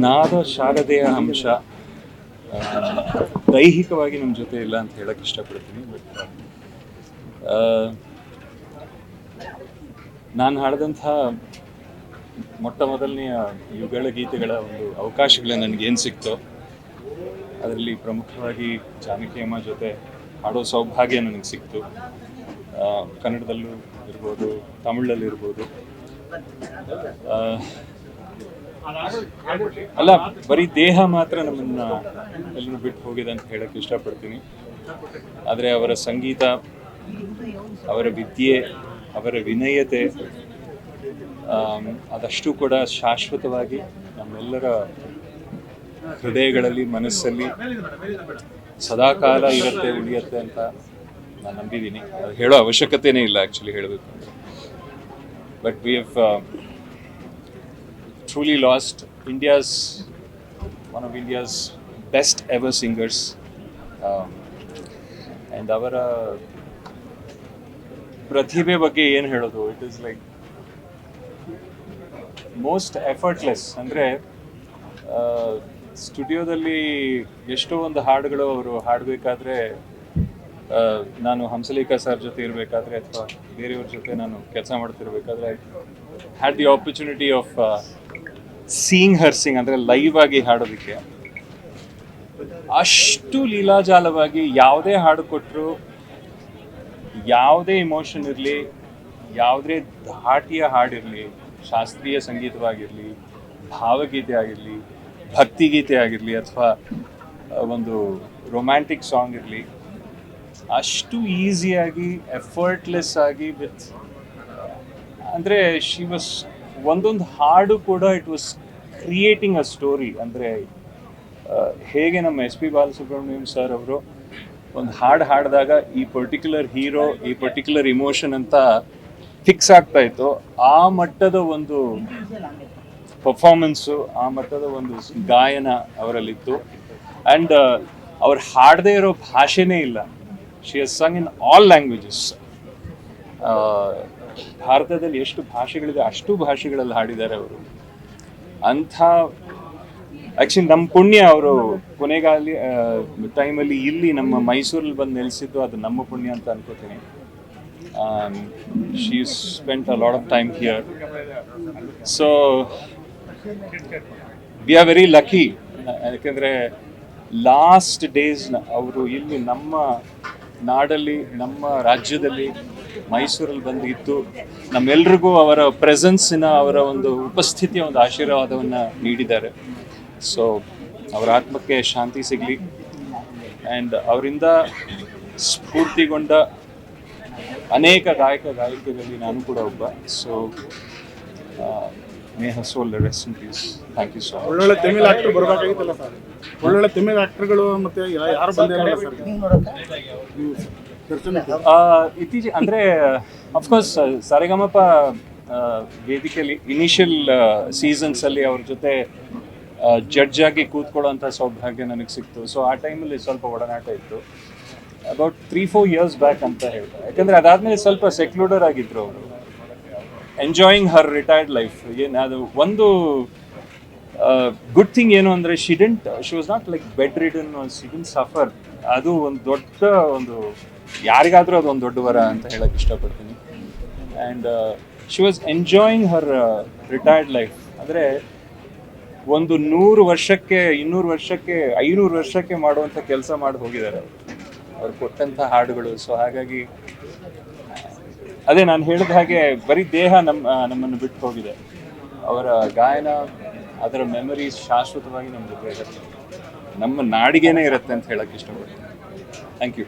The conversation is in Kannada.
ನಾದ ಶಾರದೆಯ ಅಂಶ ದೈಹಿಕವಾಗಿ ನಮ್ಮ ಜೊತೆ ಇಲ್ಲ ಅಂತ ಹೇಳಕ್ಕೆ ಇಷ್ಟಪಡ್ತೀನಿ. ಬಟ್ ನಾನು ಹಾಡಿದಂಥ ಮೊಟ್ಟ ಮೊದಲನೆಯ ಯುಗಳ ಗೀತೆಗಳ ಒಂದು ಅವಕಾಶಗಳು ನನಗೇನು ಸಿಕ್ತೋ ಅದರಲ್ಲಿ ಪ್ರಮುಖವಾಗಿ ಜಾನಕಿ ಅಮ್ಮ ಜೊತೆ ಹಾಡೋ ಸೌಭಾಗ್ಯ ನನಗೆ ಸಿಕ್ತು. ಕನ್ನಡದಲ್ಲೂ ಇರ್ಬೋದು, ತಮಿಳಲ್ಲಿರ್ಬೋದು. ಅಲ್ಲ, ಬರೀ ದೇಹ ಮಾತ್ರ ನಮ್ಮನ್ನು ಎಲ್ಲರೂ ಬಿಟ್ಟು ಹೋಗಿದೆ ಅಂತ ಹೇಳಕ್ಕೆ ಇಷ್ಟಪಡ್ತೀನಿ. ಆದರೆ ಅವರ ಸಂಗೀತ, ಅವರ ವಿದ್ಯೆ, ಅವರ ವಿನಯತೆ ಅದಷ್ಟು ಕೂಡ ಶಾಶ್ವತವಾಗಿ ನಮ್ಮೆಲ್ಲರ ಹೃದಯಗಳಲ್ಲಿ, ಮನಸ್ಸಲ್ಲಿ ಸದಾಕಾಲ ಇರುತ್ತೆ, ಉಳಿಯುತ್ತೆ ಅಂತ ನಾನು ನಂಬಿದ್ದೀನಿ. ಅದು ಹೇಳೋ ಅವಶ್ಯಕತೆನೇ ಇಲ್ಲ ಆ್ಯಕ್ಚುಲಿ ಹೇಳಬೇಕು ಅಂದರೆ. But we have truly lost one of India's best ever singers, and ಅವರ ಪ್ರತಿಭೆ ಬಗ್ಗೆ ಏನು ಹೇಳೋದು, it is like most effortless. ಅಂದರೆ ಸ್ಟುಡಿಯೋದಲ್ಲಿ ಎಷ್ಟೋ ಒಂದು ಹಾಡುಗಳು ಅವರು ಹಾಡಬೇಕಾದ್ರೆ ನಾನು ಹಂಸಲೇಖ ಸರ್ ಜೊತೆ ಇರಬೇಕಾದ್ರೆ ಅಥವಾ ಬೇರೆಯವ್ರ ಜೊತೆ ನಾನು ಕೆಲಸ ಮಾಡ್ತಿರ್ಬೇಕಾದ್ರೆ I had the opportunity of seeing her sing, ಅಂದರೆ ಲೈವ್ ಆಗಿ ಹಾಡೋದಕ್ಕೆ. ಅಷ್ಟು ಲೀಲಾಜಾಲವಾಗಿ ಯಾವುದೇ ಹಾಡು ಕೊಟ್ಟರು, ಯಾವುದೇ ಇಮೋಷನ್ ಇರಲಿ, ಯಾವುದೇ ಧಾಟಿಯ ಹಾಡಿರಲಿ, ಶಾಸ್ತ್ರೀಯ ಸಂಗೀತವಾಗಿರಲಿ, ಭಾವಗೀತೆ ಆಗಿರಲಿ, ಭಕ್ತಿಗೀತೆ ಆಗಿರಲಿ, ಅಥವಾ ಒಂದು ರೊಮ್ಯಾಂಟಿಕ್ ಸಾಂಗ್ ಇರಲಿ, ಅಷ್ಟು ಈಸಿಯಾಗಿ ಎಫರ್ಟ್ಲೆಸ್ ಆಗಿ ವಿತ್, ಅಂದರೆ ಶಿ ವಾಸ್ ಒಂದೊಂದು ಹಾಡು ಕೂಡ it was creating a story. ಅಂದರೆ ಹೇಗೆ ನಮ್ಮ ಎಸ್ ಪಿ ಬಾಲಸುಬ್ರಹ್ಮಣ್ಯಂ ಸರ್ ಅವರು ಒಂದು ಹಾಡು ಹಾಡಿದಾಗ ಈ ಪರ್ಟಿಕ್ಯುಲರ್ ಹೀರೋ, ಈ ಪರ್ಟಿಕ್ಯುಲರ್ ಇಮೋಷನ್ ಅಂತ ಫಿಕ್ಸ್ ಆಗ್ತಾ ಇತ್ತು, ಆ ಮಟ್ಟದ ಒಂದು ಪರ್ಫಾರ್ಮೆನ್ಸು, ಆ ಮಟ್ಟದ ಒಂದು ಗಾಯನ ಅವರಲ್ಲಿತ್ತು. ಆ್ಯಂಡ್ ಅವ್ರು ಹಾಡದೇ ಇರೋ ಭಾಷೆನೇ ಇಲ್ಲ. She has Sung in all languages. ಭಾರತದಲ್ಲಿ ಎಷ್ಟು ಭಾಷೆಗಳಿದೆ ಅಷ್ಟು ಭಾಷೆಗಳಲ್ಲಿ ಹಾಡಿದ್ದಾರೆ ಅವರು. ಅಂಥ ಆ್ಯಕ್ಚುಲಿ ನಮ್ಮ ಪುಣ್ಯ, ಅವರು ಕೊನೆಗಾಲಿ ಟೈಮಲ್ಲಿ ಇಲ್ಲಿ ನಮ್ಮ ಮೈಸೂರಲ್ಲಿ ಬಂದು ನೆಲೆಸಿದ್ದು ಅದು ನಮ್ಮ ಪುಣ್ಯ ಅಂತ ಅನ್ಕೋತೀನಿ. She spent a lot of time here, so we are very lucky. ಯಾಕೆಂದರೆ ಲಾಸ್ಟ್ ಡೇಸ್ ಅವರು ಇಲ್ಲಿ ನಮ್ಮ ನಾಡಲ್ಲಿ, ನಮ್ಮ ರಾಜ್ಯದಲ್ಲಿ, ಮೈಸೂರಲ್ಲಿ ಬಂದಿದ್ದು ನಮ್ಮೆಲ್ರಿಗೂ ಅವರ ಪ್ರೆಸೆನ್ಸಿನ, ಅವರ ಒಂದು ಉಪಸ್ಥಿತಿಯ ಒಂದು ಆಶೀರ್ವಾದವನ್ನು ನೀಡಿದ್ದಾರೆ. ಸೊ ಅವರ ಆತ್ಮಕ್ಕೆ ಶಾಂತಿ ಸಿಗಲಿ. ಆ್ಯಂಡ್ ಅವರಿಂದ ಸ್ಫೂರ್ತಿಗೊಂಡ ಅನೇಕ ಗಾಯಕರಲ್ಲಿ ನಾನು ಕೂಡ ಒಬ್ಬ. So may her soul rest in peace. Thank you so much. ಒಳ್ಳೊಳ್ಳೆ ತಮಿಳ್ ಆಕ್ಟರ್ ಬರಬೇಕಾಗಿತ್ತಲ್ಲ ಸರ್, ಒಳ್ಳೊಳ್ಳೆ ತಮಿಳ್ ಆಕ್ಟರ್ಗಳು ಮತ್ತೆ ಯಾರು ಬಂದಿರಲ್ಲ ಸರ್ ಇತ್ತೀಚೆಗೆ. ಅಂದರೆ ಅಫ್ಕೋರ್ಸ್ ಸರಿಗಮಪ ವೇದಿಕೆಯಲ್ಲಿ ಇನಿಷಿಯಲ್ ಸೀಸನ್ಸಲ್ಲಿ ಅವ್ರ ಜೊತೆ ಜಡ್ಜ್ ಆಗಿ ಕೂತ್ಕೊಳ್ಳೋಂಥ ಸೌಭಾಗ್ಯ ನನಗೆ ಸಿಕ್ತು. ಸೊ ಆ ಟೈಮಲ್ಲಿ ಸ್ವಲ್ಪ ಒಡನಾಟ ಇತ್ತು. ಅಬೌಟ್ 3-4 years ಬ್ಯಾಕ್ ಅಂತ ಹೇಳ್ತಾರೆ. ಯಾಕಂದರೆ ಅದಾದಮೇಲೆ ಸ್ವಲ್ಪ ಸೆಕ್ಲೂಡರ್ ಆಗಿದ್ರು ಅವರು, ಎಂಜಾಯಿಂಗ್ ಹರ್ ರಿಟೈರ್ಡ್ ಲೈಫ್. ಏನು ಅದು ಒಂದು ಗುಡ್ ಥಿಂಗ್ ಏನು ಅಂದರೆ she was not like bed ridden, she didn't suffer. ಅದು ಒಂದು ದೊಡ್ಡ ಒಂದು, ಯಾರಿಗಾದರೂ ಅದು ಒಂದು ದೊಡ್ಡ ವರ ಅಂತ ಹೇಳಕ್ಕೆ ಇಷ್ಟಪಡ್ತೀನಿ. And she was enjoying Har retired life. ಅಂದರೆ ಒಂದು 100 ವರ್ಷಕ್ಕೆ, 200 ವರ್ಷಕ್ಕೆ, 500 ವರ್ಷಕ್ಕೆ ಮಾಡುವಂಥ ಕೆಲಸ ಮಾಡಿ ಹೋಗಿದ್ದಾರೆ ಅವ್ರು ಕೊಟ್ಟಂಥ ಹಾಡುಗಳು. ಸೊ ಹಾಗಾಗಿ ಅದೇ ನಾನು ಹೇಳಿದ ಹಾಗೆ ಬರೀ ದೇಹ ನಮ್ಮನ್ನು ಬಿಟ್ಟು ಹೋಗಿದೆ. ಅವರ ಗಾಯನ, ಅದರ ಮೆಮರೀಸ್ ಶಾಶ್ವತವಾಗಿ ನಮ್ಮ ಜೊತೆ ಇರುತ್ತೆ, ನಮ್ಮ ನಾಡಿಗೇನೆ ಇರುತ್ತೆ ಅಂತ ಹೇಳಕ್ಕೆ ಇಷ್ಟಪಡ್ತೀನಿ. Thank you.